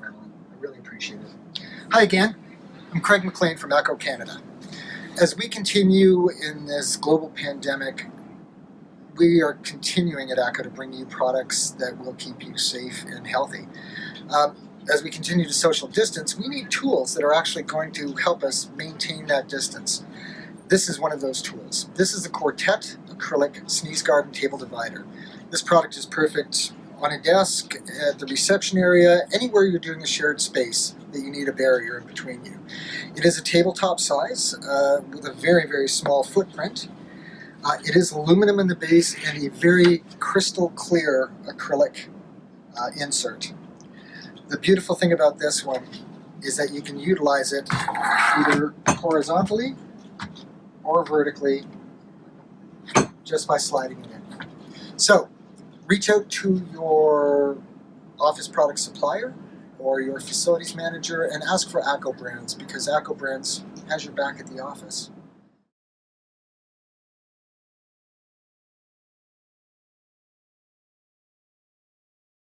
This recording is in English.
Marilyn. I really appreciate it. Hi again. I'm Craig McLean from Echo Canada. As we continue in this global pandemic, we are continuing at Echo to bring you products that will keep you safe and healthy. As we continue to social distance, we need tools that are actually going to help us maintain that distance. This is one of those tools. This is a Quartet Acrylic Sneeze Guard and Table Divider. This product is perfect on a desk, at the reception area, anywhere you're doing a shared space that you need a barrier in between you. It is a tabletop size with a very, very small footprint. It is aluminum in the base and a very crystal clear acrylic insert. The beautiful thing about this one is that you can utilize it either horizontally or vertically just by sliding it in. So, reach out to your office product supplier or your facilities manager and ask for ACO Brands, because ACO Brands has your back at the office.